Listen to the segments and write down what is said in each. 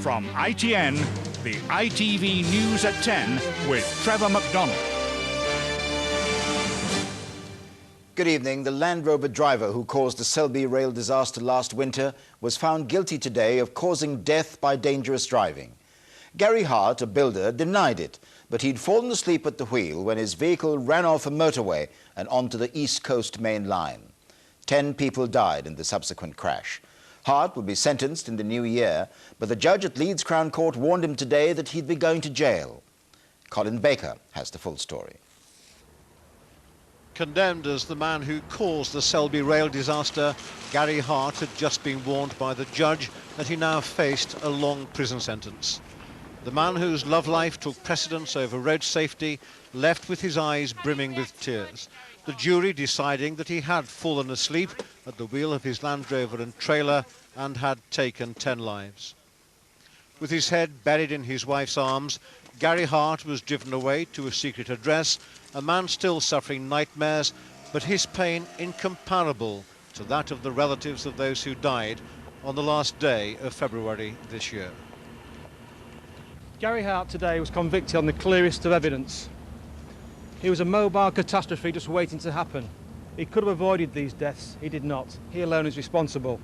From ITN, the ITV News at 10 with Trevor MacDonald. Good evening. The Land Rover driver who caused the Selby rail disaster last winter was found guilty today of causing death by dangerous driving. Gary Hart, a builder, denied it, but he'd fallen asleep at the wheel when his vehicle ran off a motorway and onto the East Coast main line. 10 people died in the subsequent crash. Hart will be sentenced in the new year, but the judge at Leeds Crown Court warned him today that he'd be going to jail. Colin Baker has the full story. Condemned as the man who caused the Selby rail disaster, Gary Hart had just been warned by the judge that he now faced a long prison sentence. The man whose love life took precedence over road safety left with his eyes brimming with tears. The jury deciding that he had fallen asleep at the wheel of his Land Rover and trailer and had taken 10 lives. With his head buried in his wife's arms, Gary Hart was driven away to a secret address, a man still suffering nightmares, but his pain incomparable to that of the relatives of those who died on the last day of February this year. Gary Hart today was convicted on the clearest of evidence. He was a mobile catastrophe just waiting to happen. He could have avoided these deaths. He did not. He alone is responsible.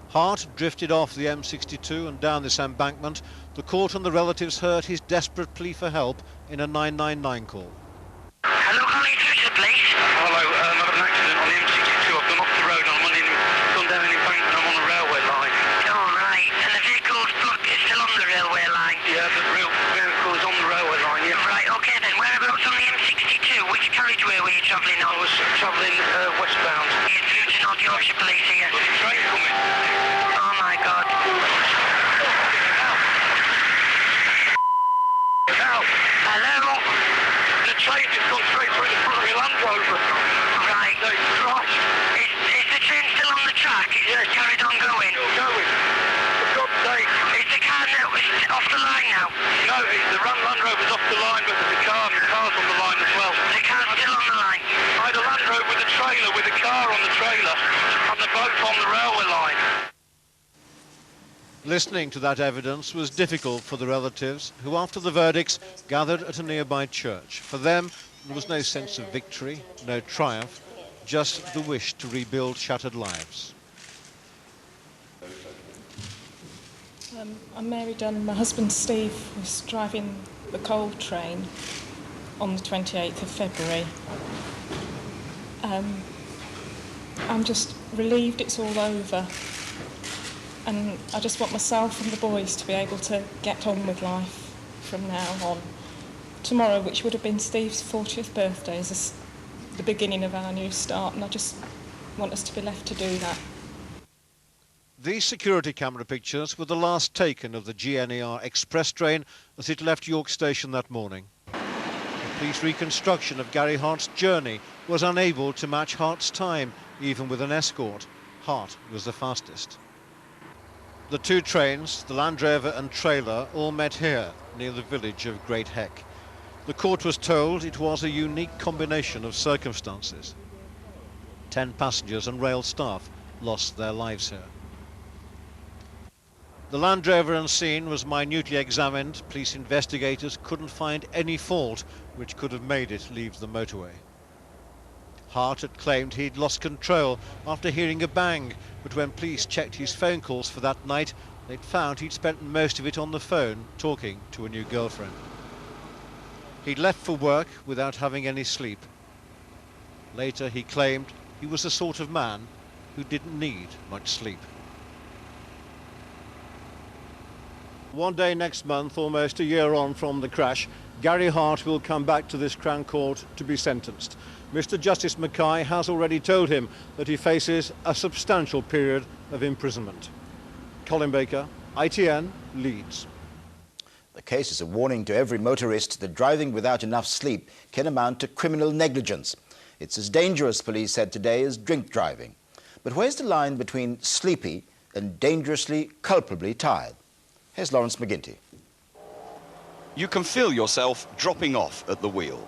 Hart drifted off the M62 and down this embankment. The court and the relatives heard his desperate plea for help in a 999 call. Hello, calling through to the police. Hello, I've had an accident on the M62. I've gone off the road. Gone down an embankment. I'm on a railway line. Oh, right. And the vehicle's still on the railway line? Yeah, the real vehicle is on the railway line, yeah. Right, OK then. Whereabouts on the M62? Which carriageway were you travelling on? I was travelling westbound. You're through to North Yorkshire Police here. There's a train coming. Oh, my God. Hello? The train just gone straight through the front of your Land Rover. Right. No, Christ. Is the train still on the track? Is it carried on going? Still going. For God's sake. Is the car now off the line now? No, the Land Rover's off the line, but there's a car. The car's on the line as well. The car's still on the line? I had a Land Rover with a trailer, with a car on the trailer, and they're both on the railway line. Listening to that evidence was difficult for the relatives, who after the verdicts gathered at a nearby church. For them, there was no sense of victory, no triumph, just the wish to rebuild shattered lives. I'm Mary Dunn. My husband Steve was driving the coal train on the 28th of February. I'm just relieved it's all over. And I just want myself and the boys to be able to get on with life from now on. Tomorrow, which would have been Steve's 40th birthday, is the beginning of our new start, and I just want us to be left to do that. These security camera pictures were the last taken of the GNER express train as it left York Station that morning. The police reconstruction of Gary Hart's journey was unable to match Hart's time, even with an escort. Hart was the fastest. The two trains, the Land Rover and trailer, all met here, near the village of Great Heck. The court was told it was a unique combination of circumstances. 10 passengers and rail staff lost their lives here. The Land Rover and scene was minutely examined. Police investigators couldn't find any fault which could have made it leave the motorway. Hart had claimed he'd lost control after hearing a bang, but when police checked his phone calls for that night, they'd found he'd spent most of it on the phone talking to a new girlfriend. He'd left for work without having any sleep. Later he claimed he was the sort of man who didn't need much sleep. One day next month, almost a year on from the crash, Gary Hart will come back to this Crown Court to be sentenced. Mr. Justice Mackay has already told him that he faces a substantial period of imprisonment. Colin Baker, ITN, Leeds. The case is a warning to every motorist that driving without enough sleep can amount to criminal negligence. It's as dangerous, police said today, as drink driving. But where's the line between sleepy and dangerously, culpably tired? Here's Lawrence McGinty. You can feel yourself dropping off at the wheel.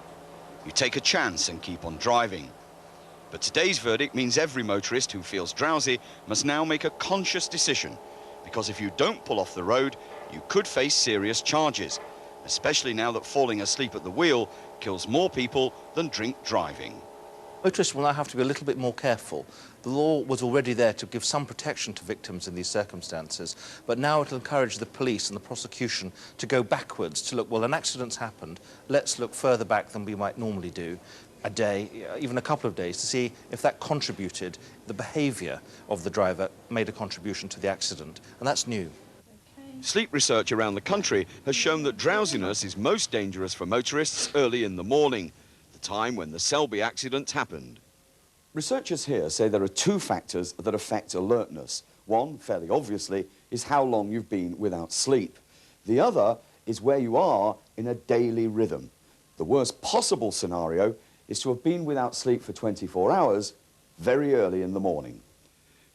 You take a chance and keep on driving. But today's verdict means every motorist who feels drowsy must now make a conscious decision, because if you don't pull off the road, you could face serious charges, especially now that falling asleep at the wheel kills more people than drink driving. Motorists will now have to be a little bit more careful. The law was already there to give some protection to victims in these circumstances, but now it'll encourage the police and the prosecution to go backwards, to look, well, an accident's happened, let's look further back than we might normally do, a day, even a couple of days, to see if that contributed, the behaviour of the driver made a contribution to the accident, and that's new. Sleep research around the country has shown that drowsiness is most dangerous for motorists early in the morning, the time when the Selby accident happened. Researchers here say there are two factors that affect alertness. One, fairly obviously, is how long you've been without sleep. The other is where you are in a daily rhythm. The worst possible scenario is to have been without sleep for 24 hours very early in the morning.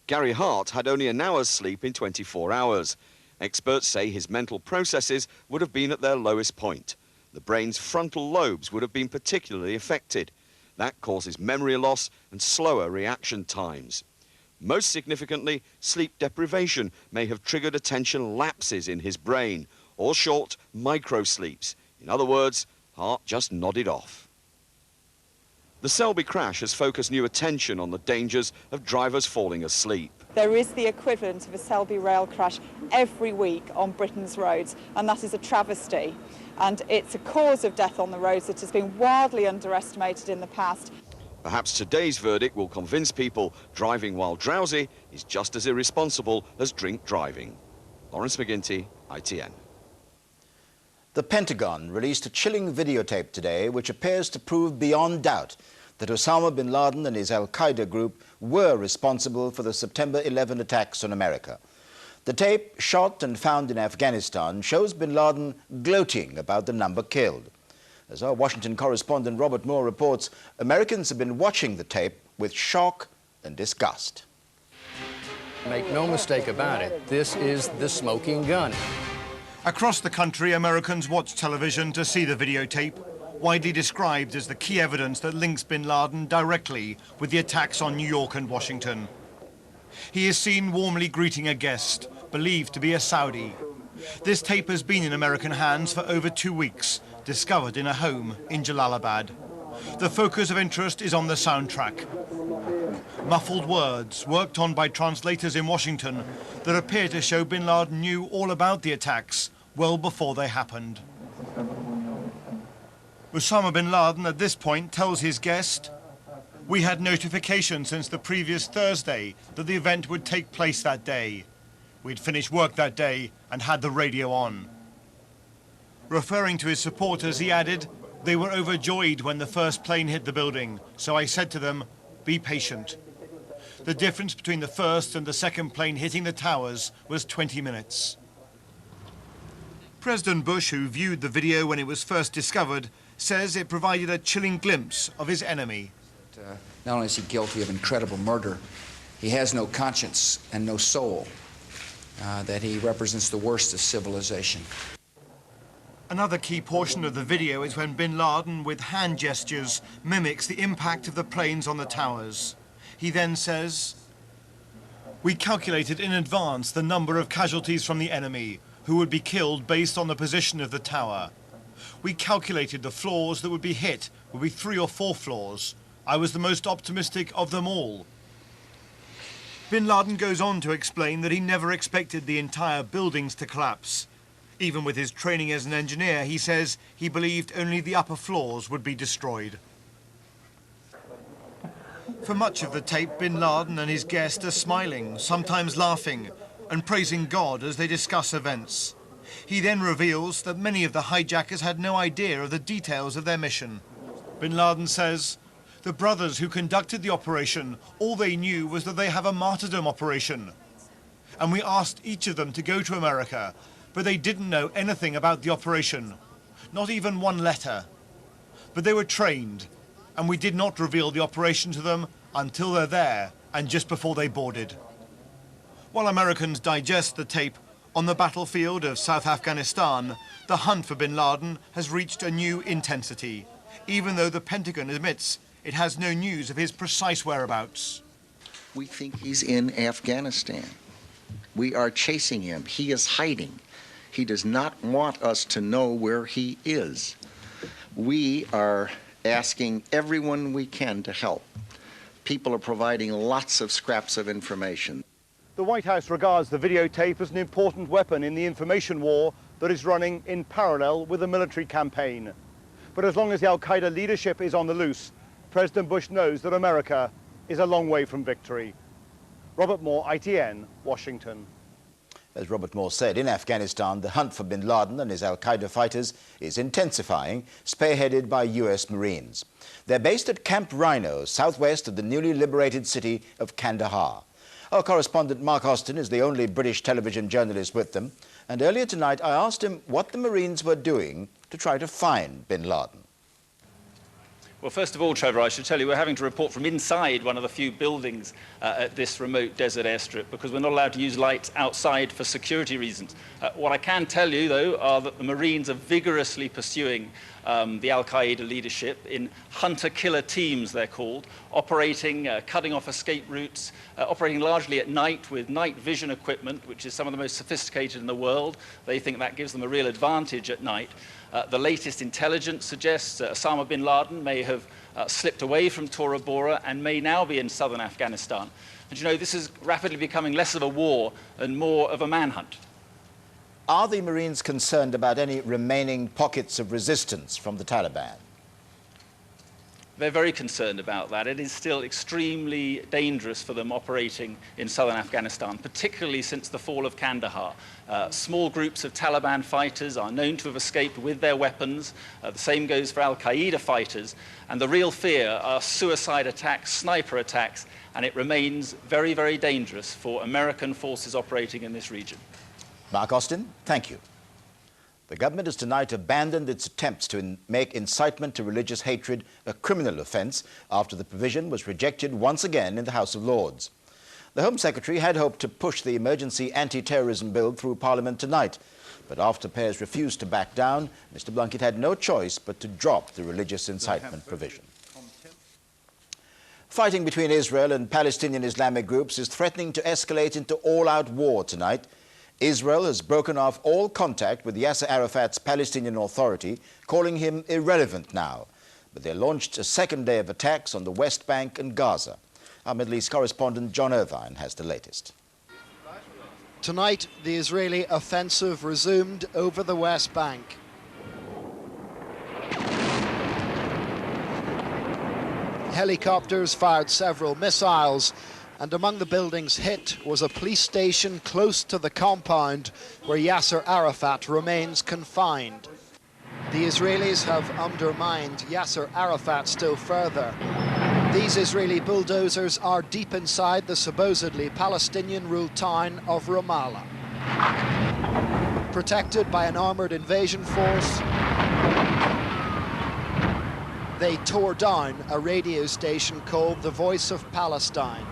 Gary Hart had only an hour's sleep in 24 hours. Experts say his mental processes would have been at their lowest point. The brain's frontal lobes would have been particularly affected. That causes memory loss and slower reaction times. Most significantly, sleep deprivation may have triggered attention lapses in his brain, or short micro-sleeps. In other words, Hart just nodded off. The Selby crash has focused new attention on the dangers of drivers falling asleep. There is the equivalent of a Selby rail crash every week on Britain's roads, and that is a travesty. And it's a cause of death on the roads that has been wildly underestimated in the past. Perhaps today's verdict will convince people driving while drowsy is just as irresponsible as drink driving. Lawrence McGinty, ITN. The Pentagon released a chilling videotape today which appears to prove beyond doubt that Osama bin Laden and his al-Qaeda group were responsible for the September 11 attacks on America. The tape, shot and found in Afghanistan, shows bin Laden gloating about the number killed. As our Washington correspondent Robert Moore reports, Americans have been watching the tape with shock and disgust. Make no mistake about it, this is the smoking gun. Across the country, Americans watch television to see the videotape, widely described as the key evidence that links bin Laden directly with the attacks on New York and Washington. He is seen warmly greeting a guest, believed to be a Saudi. This tape has been in American hands for over 2 weeks, discovered in a home in Jalalabad. The focus of interest is on the soundtrack. Muffled words, worked on by translators in Washington, that appear to show bin Laden knew all about the attacks well before they happened. Osama bin Laden at this point tells his guest, "We had notification since the previous Thursday that the event would take place that day. We'd finished work that day and had the radio on." Referring to his supporters, he added, "They were overjoyed when the first plane hit the building, so I said to them, be patient." The difference between the first and the second plane hitting the towers was 20 minutes. President Bush, who viewed the video when it was first discovered, says it provided a chilling glimpse of his enemy. Not only is he guilty of incredible murder, he has no conscience and no soul, that he represents the worst of civilization. Another key portion of the video is when bin Laden, with hand gestures, mimics the impact of the planes on the towers. He then says, "We calculated in advance the number of casualties from the enemy who would be killed based on the position of the tower. We calculated the floors that would be hit would be 3 or 4 floors. I was the most optimistic of them all." Bin Laden goes on to explain that he never expected the entire buildings to collapse. Even with his training as an engineer, he says he believed only the upper floors would be destroyed. For much of the tape, bin Laden and his guest are smiling, sometimes laughing, and praising God as they discuss events. He then reveals that many of the hijackers had no idea of the details of their mission. Bin Laden says, "The brothers who conducted the operation, all they knew was that they have a martyrdom operation. And we asked each of them to go to America, but they didn't know anything about the operation, not even one letter. But they were trained, and we did not reveal the operation to them until they're there and just before they boarded." While Americans digest the tape, on the battlefield of South Afghanistan, the hunt for bin Laden has reached a new intensity, even though the Pentagon admits it has no news of his precise whereabouts. We think he's in Afghanistan. We are chasing him. He is hiding. He does not want us to know where he is. We are asking everyone we can to help. People are providing lots of scraps of information. The White House regards the videotape as an important weapon in the information war that is running in parallel with the military campaign. But as long as the al-Qaeda leadership is on the loose, President Bush knows that America is a long way from victory. Robert Moore, ITN, Washington. As Robert Moore said, in Afghanistan, the hunt for bin Laden and his al-Qaeda fighters is intensifying, spearheaded by US Marines. They're based at Camp Rhino, southwest of the newly liberated city of Kandahar. Our correspondent Mark Austin is the only British television journalist with them, and earlier tonight I asked him what the Marines were doing to try to find bin Laden. Well, first of all, Trevor, I should tell you we're having to report from inside one of the few buildings at this remote desert airstrip because we're not allowed to use lights outside for security reasons. What I can tell you, though, are that the Marines are vigorously pursuing the al-Qaeda leadership in hunter-killer teams, they're called, operating, cutting off escape routes, operating largely at night with night vision equipment, which is some of the most sophisticated in the world. They think that gives them a real advantage at night. The latest intelligence suggests that Osama bin Laden may have slipped away from Tora Bora and may now be in southern Afghanistan. And you know, this is rapidly becoming less of a war and more of a manhunt. Are the Marines concerned about any remaining pockets of resistance from the Taliban? They're very concerned about that. It is still extremely dangerous for them operating in southern Afghanistan, particularly since the fall of Kandahar. Small groups of Taliban fighters are known to have escaped with their weapons. The same goes for al-Qaeda fighters. And the real fear are suicide attacks, sniper attacks, and it remains very, very dangerous for American forces operating in this region. Mark Austin, thank you. The government has tonight abandoned its attempts to make incitement to religious hatred a criminal offence after the provision was rejected once again in the House of Lords. The Home Secretary had hoped to push the emergency anti-terrorism bill through Parliament tonight, but after Pears refused to back down, Mr Blunkett had no choice but to drop the religious incitement provision. Fighting between Israel and Palestinian Islamic groups is threatening to escalate into all-out war tonight. Israel has broken off all contact with Yasser Arafat's Palestinian Authority, calling him irrelevant now. But they launched a second day of attacks on the West Bank and Gaza. Our Middle East correspondent John Irvine has the latest. Tonight, the Israeli offensive resumed over the West Bank. Helicopters fired several missiles, and among the buildings hit was a police station close to the compound where Yasser Arafat remains confined. The Israelis have undermined Yasser Arafat still further. These Israeli bulldozers are deep inside the supposedly Palestinian-ruled town of Ramallah. Protected by an armoured invasion force, they tore down a radio station called The Voice of Palestine.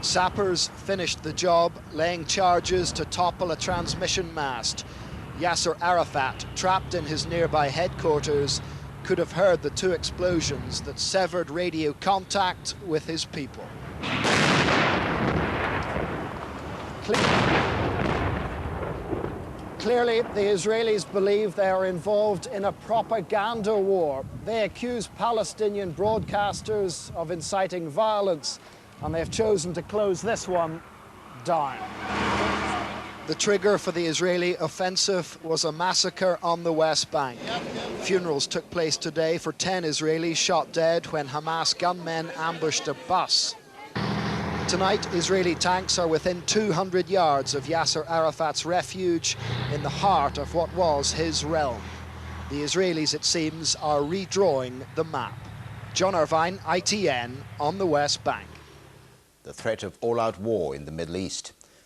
Sappers finished the job, laying charges to topple a transmission mast. Yasser Arafat, trapped in his nearby headquarters, could have heard the two explosions that severed radio contact with his people. Clearly, the Israelis believe they are involved in a propaganda war. They accuse Palestinian broadcasters of inciting violence, and they've chosen to close this one down. The trigger for the Israeli offensive was a massacre on the West Bank. Funerals took place today for 10 Israelis shot dead when Hamas gunmen ambushed a bus. Tonight, Israeli tanks are within 200 yards of Yasser Arafat's refuge in the heart of what was his realm. The Israelis, it seems, are redrawing the map. John Irvine, ITN, on the West Bank. The threat of all-out war in the Middle East.